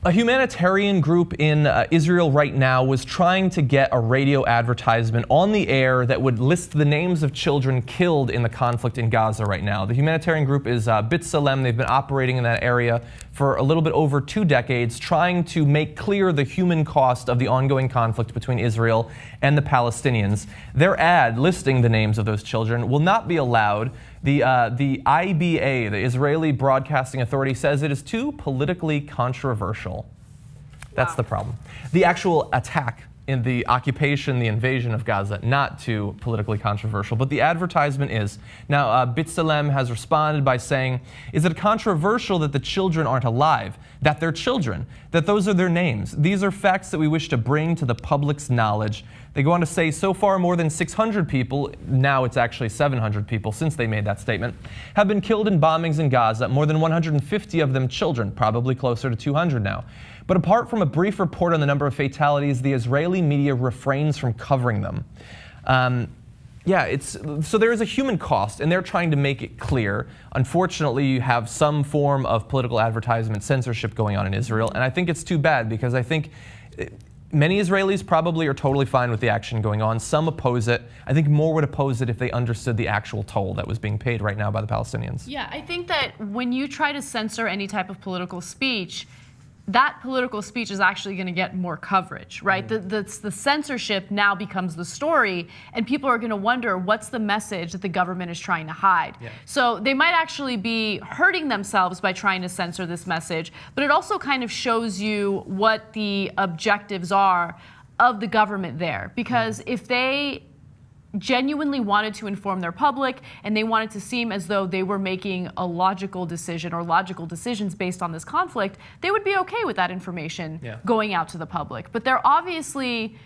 A humanitarian group in Israel right now was trying to get a radio advertisement on the air that would list the names of children killed in the conflict in Gaza right now. The humanitarian group is B'Tselem. They've been operating in that area for a little bit over 2 decades, trying to make clear the human cost of the ongoing conflict between Israel and the Palestinians. Their ad listing the names of those children will not be allowed. The IBA, the Israeli Broadcasting Authority, says it is too politically controversial. That's the problem. The actual attack in the occupation, the invasion of Gaza, not too politically controversial, but the advertisement is. Now, B'Tselem has responded by saying, is it controversial that the children aren't alive, that they're children, that those are their names? These are facts that we wish to bring to the public's knowledge. They go on to say, so far more than 600 people, now it's actually 700 people since they made that statement, have been killed in bombings in Gaza, more than 150 of them children, probably closer to 200 now. But apart from a brief report on the number of fatalities, the Israeli media refrains from covering them. So there is a human cost, and they're trying to make it clear. Unfortunately, you have some form of political advertisement censorship going on in Israel, and I think it's too bad because I think many Israelis probably are totally fine with the action going on. Some oppose it. I think more would oppose it if they understood the actual toll that was being paid right now by the Palestinians. Yeah, I think that when you try to censor any type of political speech, that political speech is actually going to get more coverage, right? The censorship now becomes the story, and people are going to wonder what's the message that the government is trying to hide. Yeah. So they might actually be hurting themselves by trying to censor this message, but it also kind of shows you what the objectives are of the government there. Because if they genuinely wanted to inform their public and they wanted to seem as though they were making a logical decision or logical decisions based on this conflict, they would be okay with that information going out to the public. But they're obviously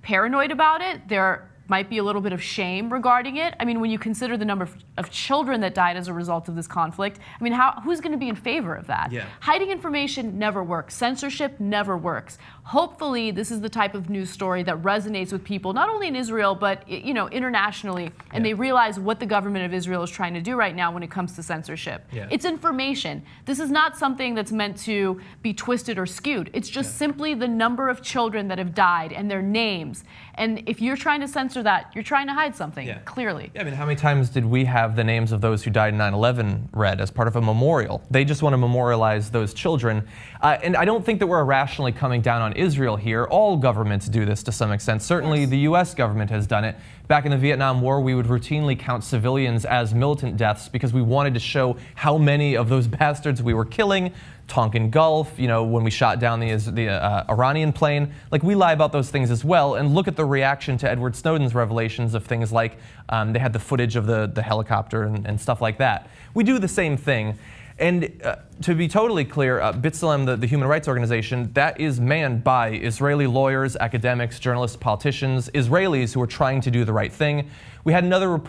paranoid about it. There might be a little bit of shame regarding it. I mean, when you consider the number of children that died as a result of this conflict, I mean, who's going to be in favor of that? Yeah. Hiding information never works. Censorship never works. Hopefully, this is the type of news story that resonates with people, not only in Israel, but internationally, and they realize what the government of Israel is trying to do right now when it comes to censorship. Yeah. It's information. This is not something that's meant to be twisted or skewed. It's just simply the number of children that have died and their names. And if you're trying to censor that, you're trying to hide something, clearly. Yeah, I mean, how many times did we have the names of those who died in 9/11 read as part of a memorial? They just want to memorialize those children. And I don't think that we're irrationally coming down on Israel here. All governments do this to some extent. Certainly the U.S. government has done it. Back in the Vietnam War, we would routinely count civilians as militant deaths because we wanted to show how many of those bastards we were killing. Tonkin Gulf, when we shot down the Iranian plane. Like, we lie about those things as well, and look at the reaction to Edward Snowden's revelations of things like they had the footage of the helicopter and stuff like that. We do the same thing. And to be totally clear, B'Tselem, the human rights organization, that is manned by Israeli lawyers, academics, journalists, politicians, Israelis who are trying to do the right thing. We had another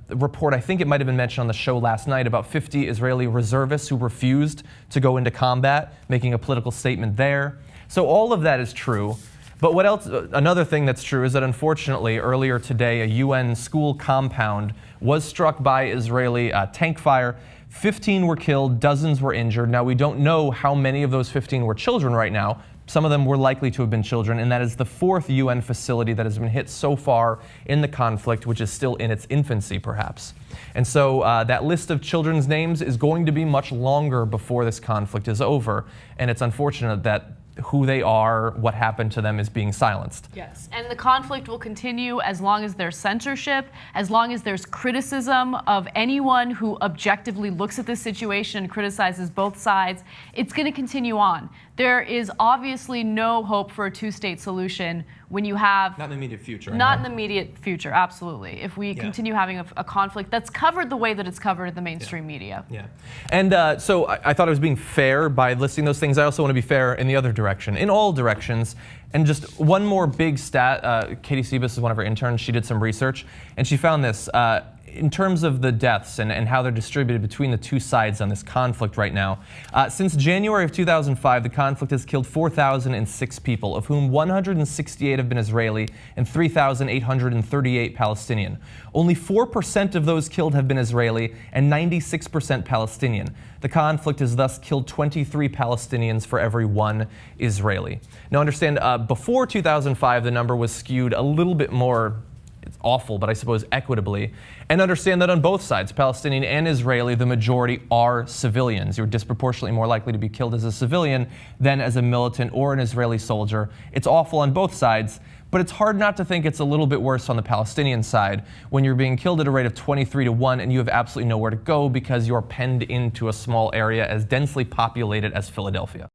report, I think it might have been mentioned on the show last night, about 50 Israeli reservists who refused to go into combat, making a political statement there. So all of that is true. But what else? Another thing that's true is that unfortunately earlier today a UN school compound was struck by Israeli tank fire. 15 were killed, dozens were injured. Now, we don't know how many of those 15 were children right now. Some of them were likely to have been children, and that is the 4th UN facility that has been hit so far in the conflict, which is still in its infancy, perhaps. And so that list of children's names is going to be much longer before this conflict is over, and it's unfortunate that who they are, what happened to them is being silenced. Yes, and the conflict will continue as long as there's censorship, as long as there's criticism of anyone who objectively looks at this situation and criticizes both sides. It's going to continue on. There is obviously no hope for a 2-state solution when you have... Not in the immediate future. Not in the immediate future, absolutely. If we continue having a conflict that's covered the way that it's covered in the mainstream media. Yeah. And so I thought I was being fair by listing those things. I also want to be fair in the other direction, in all directions. And just one more big stat. Katie Sebas is one of our interns. She did some research, and she found this. in terms of the deaths and how they're distributed between the two sides on this conflict right now, since January of 2005, the conflict has killed 4,006 people, of whom 168 have been Israeli and 3,838 Palestinian. Only 4% of those killed have been Israeli and 96% Palestinian. The conflict has thus killed 23 Palestinians for every one Israeli. Now understand, before 2005, the number was skewed a little bit more, it's awful, but I suppose equitably. And understand that on both sides, Palestinian and Israeli, the majority are civilians. You're disproportionately more likely to be killed as a civilian than as a militant or an Israeli soldier. It's awful on both sides, but it's hard not to think it's a little bit worse on the Palestinian side when you're being killed at a rate of 23-1 and you have absolutely nowhere to go because you're penned into a small area as densely populated as Philadelphia.